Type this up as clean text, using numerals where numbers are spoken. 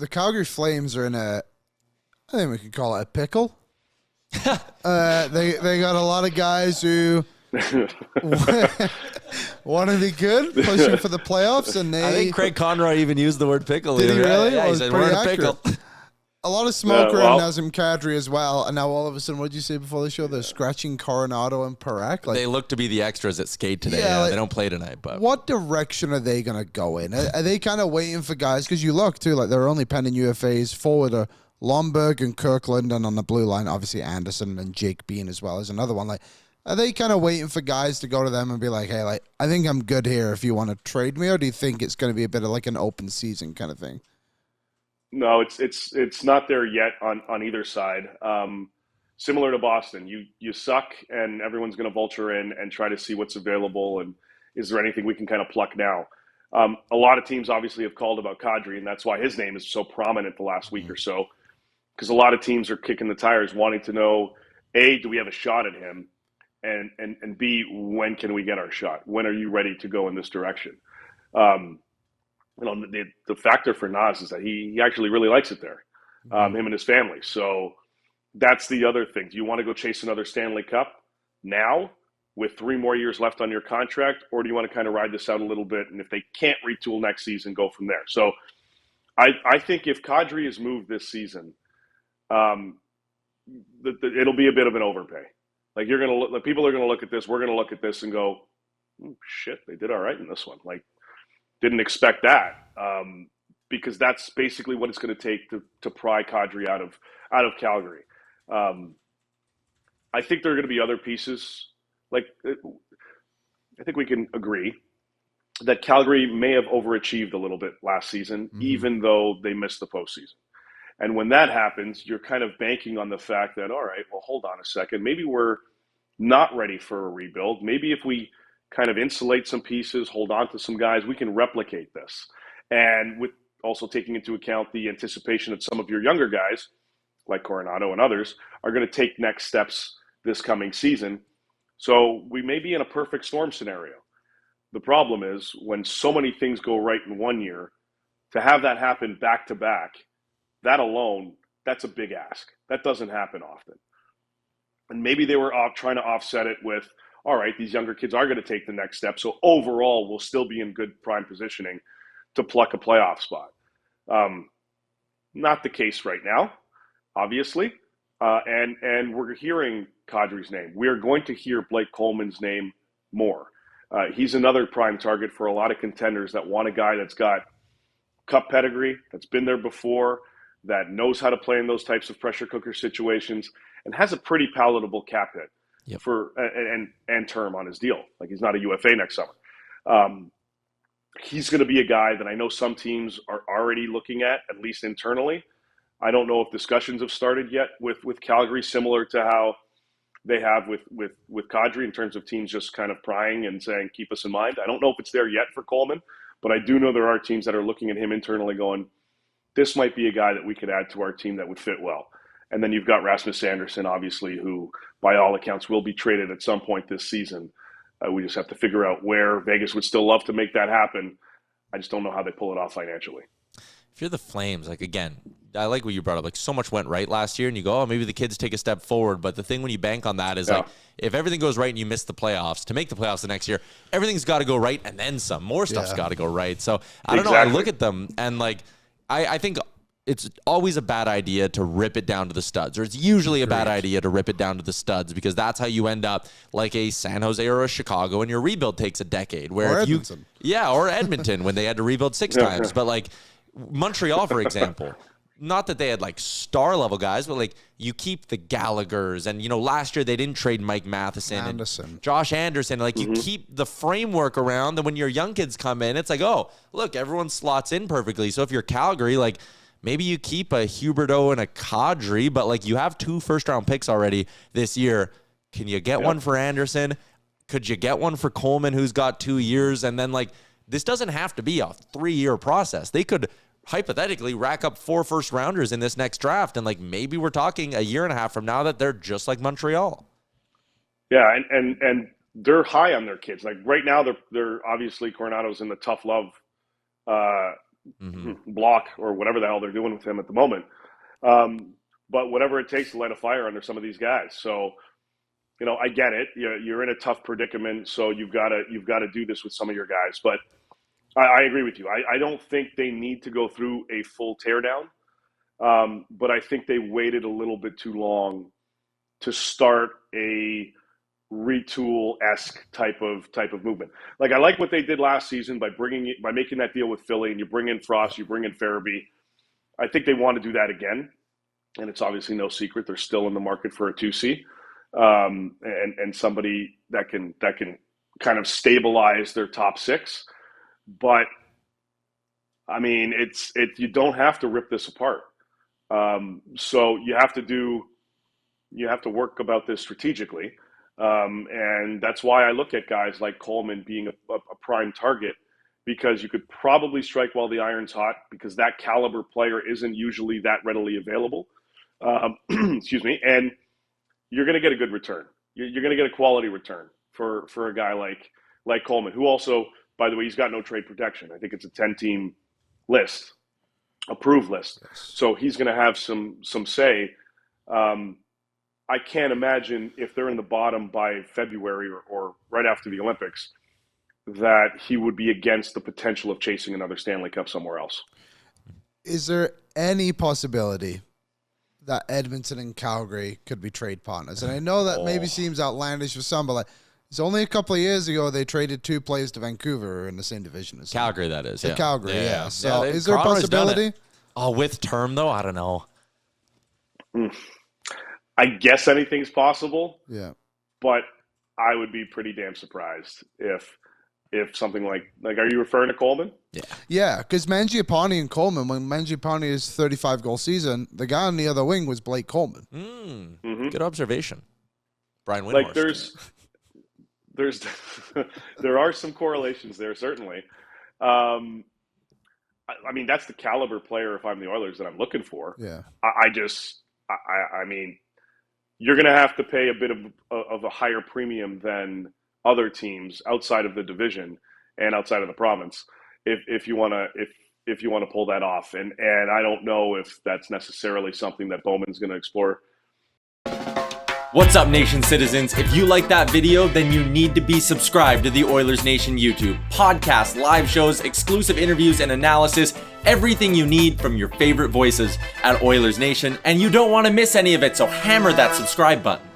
the Calgary Flames are in I think we could call it a pickle. They got a lot of guys who want to be good, pushing for the playoffs, and I think Craig Conroy even used the word pickle. Did he really? Yeah, Well, he said we're in a pickle. A lot of smoke around Nazem Kadri as well, and now all of a sudden, what did you say before the show? They're scratching Coronado and Parak. They look to be the extras at skate today. Yeah, they don't play tonight. But what direction are they going to go in? Are they kind of waiting for guys? Because you look too, like they're only pending UFAs. Forward are Lomberg and Kirkland, and on the blue line, obviously Anderson and Jake Bean as well as another one. Like, are they kind of waiting for guys to go to them and be like, "Hey, like I think I'm good here. If you want to trade me," or do you think it's going to be a bit of like an open season kind of thing? No, it's not there yet on either side. Similar to Boston, you suck, and everyone's going to vulture in and try to see what's available, and is there anything we can kind of pluck now? A lot of teams obviously have called about Kadri, and that's why his name is so prominent the last week or so, because a lot of teams are kicking the tires, wanting to know, A, do we have a shot at him, and B, when can we get our shot? When are you ready to go in this direction? The factor for Nas is that he actually really likes it there, him and his family. So that's the other thing. Do you want to go chase another Stanley Cup now with 3 more years left on your contract, or do you want to kind of ride this out a little bit, and if they can't retool next season, go from there? So I think if Kadri is moved this season, it'll be a bit of an overpay. Like people are gonna look at this. We're gonna look at this and go, oh, shit, they did all right in this one. Like, didn't expect that, because that's basically what it's going to take to pry Kadri out of Calgary. I think there are going to be other pieces. Like, I think we can agree that Calgary may have overachieved a little bit last season, even though they missed the postseason. And when that happens, you're kind of banking on the fact that, all right, well, hold on a second. Maybe we're not ready for a rebuild. Maybe if we kind of insulate some pieces, hold on to some guys, we can replicate this. And with also taking into account the anticipation that some of your younger guys, like Coronado and others, are going to take next steps this coming season. So we may be in a perfect storm scenario. The problem is when so many things go right in one year, to have that happen back to back, that alone, that's a big ask. That doesn't happen often. And maybe they were trying to offset it with, all right, these younger kids are going to take the next step. So overall, we'll still be in good prime positioning to pluck a playoff spot. Not the case right now, obviously. And we're hearing Kadri's name. We're going to hear Blake Coleman's name more. He's another prime target for a lot of contenders that want a guy that's got cup pedigree, that's been there before, that knows how to play in those types of pressure cooker situations, and has a pretty palatable cap hit. Yep. For and term on his deal. Like, he's not a UFA next summer. He's going to be a guy that I know some teams are already looking at least internally. I don't know if discussions have started yet with Calgary, similar to how they have with Kadri, in terms of teams just kind of prying and saying, keep us in mind. I don't know if it's there yet for Coleman, but I do know there are teams that are looking at him internally going, this might be a guy that we could add to our team that would fit well. And then you've got Rasmus Anderson, obviously, who, by all accounts, will be traded at some point this season. We just have to figure out where. Vegas would still love to make that happen. I just don't know how they pull it off financially. If you're the Flames, like, again, I like what you brought up. Like, so much went right last year, and you go, oh, maybe the kids take a step forward. But the thing when you bank on that is, like, if everything goes right and you miss the playoffs, to make the playoffs the next year, everything's got to go right and then some. More stuff's got to go right. So, I don't know. I look at them, and, like, I think it's always a bad idea to rip it down to the studs, or it's usually a bad idea to rip it down to the studs, because that's how you end up like a San Jose or a Chicago, and your rebuild takes a decade. Where or Edmonton. Or Edmonton when they had to rebuild 6 times. But like Montreal, for example, not that they had like star level guys, but like you keep the Gallaghers, and last year they didn't trade Mike Matheson and Josh Anderson. Like you keep the framework around, and when your young kids come in, it's like, oh, look, everyone slots in perfectly. So if you're Calgary, like, maybe you keep a Huberdeau and a Kadri, but like you have 2 first-round picks already this year. Can you get one for Anderson? Could you get one for Coleman, who's got 2 years? And then, like, this doesn't have to be a 3-year process. They could hypothetically rack up 4 first-rounders in this next draft, and like maybe we're talking a year and a half from now that they're just like Montreal. Yeah, and they're high on their kids. Like right now, they're obviously Coronado's in the tough love block or whatever the hell they're doing with him at the moment. But whatever it takes to light a fire under some of these guys. So, I get it. You're in a tough predicament, so you've got to do this with some of your guys. But I agree with you. I don't think they need to go through a full teardown, but I think they waited a little bit too long to start a retool-esque type of movement. Like, I like what they did last season by making that deal with Philly, and you bring in Frost, you bring in Farabee. I think they want to do that again, and it's obviously no secret they're still in the market for a 2C. And somebody that can kind of stabilize their top six. But I mean, you don't have to rip this apart. So you have to work about this strategically. And that's why I look at guys like Coleman being a prime target, because you could probably strike while the iron's hot, because that caliber player isn't usually that readily available. Excuse me. And you're going to get a good return. You're going to get a quality return for a guy like Coleman, who also, by the way, he's got no trade protection. I think it's a 10-team list, approved list. Yes. So he's going to have some say. I can't imagine if they're in the bottom by February or right after the Olympics that he would be against the potential of chasing another Stanley Cup somewhere else. Is there any possibility that Edmonton and Calgary could be trade partners? And I know that maybe seems outlandish for some, but like, it's only a couple of years ago they traded 2 players to Vancouver in the same division as Calgary, that is. Yeah. Calgary, yeah. So is there a Connor's possibility? Oh, with term, though? I don't know. I guess anything's possible. Yeah. But I would be pretty damn surprised if something like, are you referring to Coleman? Yeah. Yeah, because Mangiapane and Coleman, when Mangiapane's 35-goal season, the guy on the other wing was Blake Coleman. Good observation. Brian Windhorst. Like, there's there are some correlations there, certainly. I mean, that's the caliber player, if I'm the Oilers, that I'm looking for. Yeah. I mean, you're going to have to pay a bit of a higher premium than other teams outside of the division and outside of the province if you want to pull that off. And I don't know if that's necessarily something that Bowman's going to explore. What's up, Nation citizens? If you like that video, then you need to be subscribed to the Oilers Nation YouTube. Podcasts, live shows, exclusive interviews, and analysis. Everything you need from your favorite voices at Oilers Nation. And you don't want to miss any of it, so hammer that subscribe button.